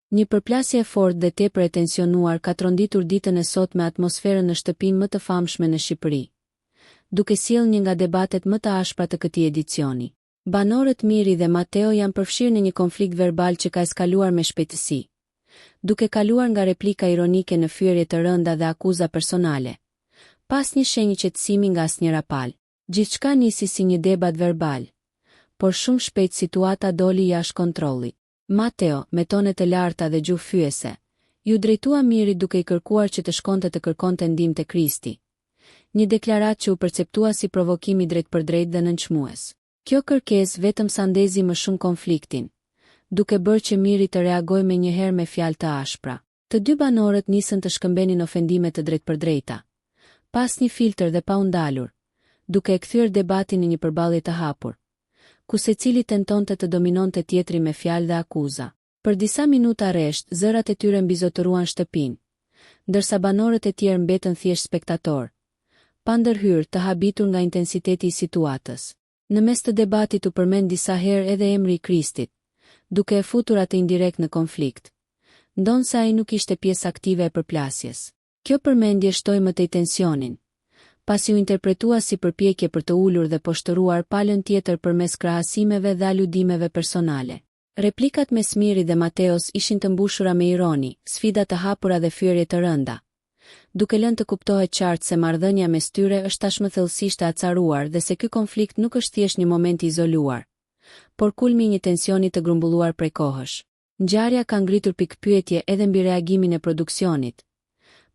Një përplasje e fortë dhe tepër e tensionuar ka tronditur ditën e sotme atmosferën në shtëpinë më të famshme në Shqipëri, duke sjellë një nga debatet më të ashpra të këtij edicioni. Banorët Miri dhe Mateo janë përfshirë në një konflikt verbal që ka eskaluar me shpejtësi, duke kaluar nga replika ironike në fyerje të rënda dhe akuza personale, pas një shenjë qetësimi nga asnjëra palë. Gjithçka nisi si një debat verbal, por shumë shpejt situata doli jashtë kontrollit. Mateo, me tone të larta dhe gjuhë fyese, ju drejtua Mirit duke i kërkuar që të shkonte të kërkonte ndihmë te Krishti. Një deklaratë që u perceptua si provokim i drejtpërdrejtë dhe nënçmues. Kjo kërkesë vetëm sa ndezi më shumë konfliktin, duke bërë që Miri të reagojë menjëherë me fjalë të ashpra. Të dy banorët nisën të shkëmbenin ofendime të drejtpërdrejta, pas një filtër dhe pa u ndalur, duke e kthyer debatin në një përballje të hapur, ku secili tentonte të dominonte tjetri me fjalë dhe akuza. Për disa minuta rresht, zërat e tyre mbizotëruan shtëpinë, ndërsa banorët e tjerë mbetën thjesht spektator, pa ndërhyrë të habitur nga intensiteti i situatës. Në mes të debatit u përmend disa herë edhe emri i Krishtit, duke e futur atë indirekt në konflikt, ndonse ai nuk ishte pjesë aktive e përplasjes. Kjo përmendje shtoi më tej tensionin, pasi u interpretua si përpjekje për të ulur dhe poshtëruar palën tjetër përmes krahasimeve dhe aludimeve personale. Replikat mes Mirit dhe Mateos ishin të mbushura me ironi, sfida të hapura dhe fyerje të rënda, duke lënë të kuptohet qartë se marrëdhënia mes tyre është tashmë thellësisht e acaruar dhe se ky konflikt nuk është thjesht një moment i izoluar, por kulmi i një tensioni të grumbulluar prej kohësh. Ngjarja ka ngritur pikpyetje edhe mbi reagimin e produksionit,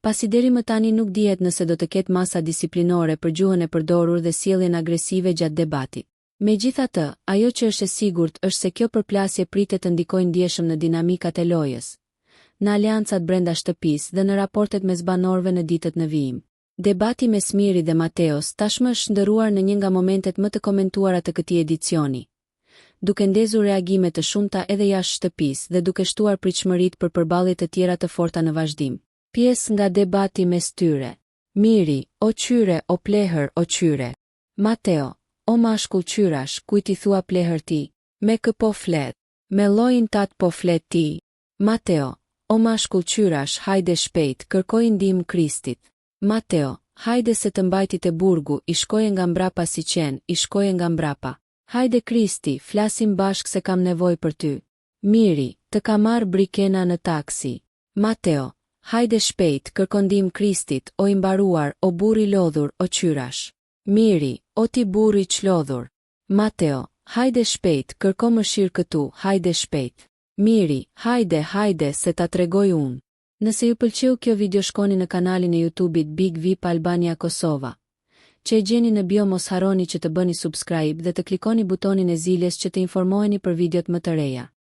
pasi deri më tani nuk dihet nëse do të ketë masa disiplinore për gjuhën e përdorur dhe sjelljen agresive gjatë debatit. Megjithatë, ajo që është e sigurt është se kjo përplasje pritet të ndikojë ndjeshëm në dinamikat e lojës, në aleancat brenda shtëpisë dhe në raportet mes banorëve në ditët në vijim. Debati mes Mirit dhe Mateos tashmë është ndëruar në një nga momentet më të komentuara të këtij edicioni, duke ndezur reagime të shumta edhe jashtë shtëpisë dhe duke shtuar pritshmëritë për përballje të tjera të forta në vazhdim. Pjesë nga debati mes tyre. Miri: o qyre, o plehër, o qyre. Mateo: o mashkull qyrash, kujt i thua plehër ti? Me kë po flet? Me llojin tat po flet ti? Mateo: o mashkull qyrash, hajde shpejt, kërkoj ndihmë Krishtit. Mateo: hajde se të mbajtit e burgu, i shkoje nga mbrapa si qen, i shkoje nga mbrapa. Hajde Krishti, flasim bashk se kam nevojë për ty. Miri: të ka marr brikena në taksi. Mateo: hajde shpejt, kërko ndihmë Krishtit, o i mbaruar, o burri lodhur, o qyrash. Miri: o ti burri çlodhur. Mateo: hajde shpejt, kërko mëshirë këtu, hajde shpejt. Miri: hajde se ta tregoj unë. Nëse ju pëlqeu kjo video, shkoni në kanalin e YouTube-it Big VIP Albania Kosova, që e gjeni në bio. Mos harroni që të bëni subscribe dhe të klikoni butonin e ziljes që të informoheni për videot më të reja.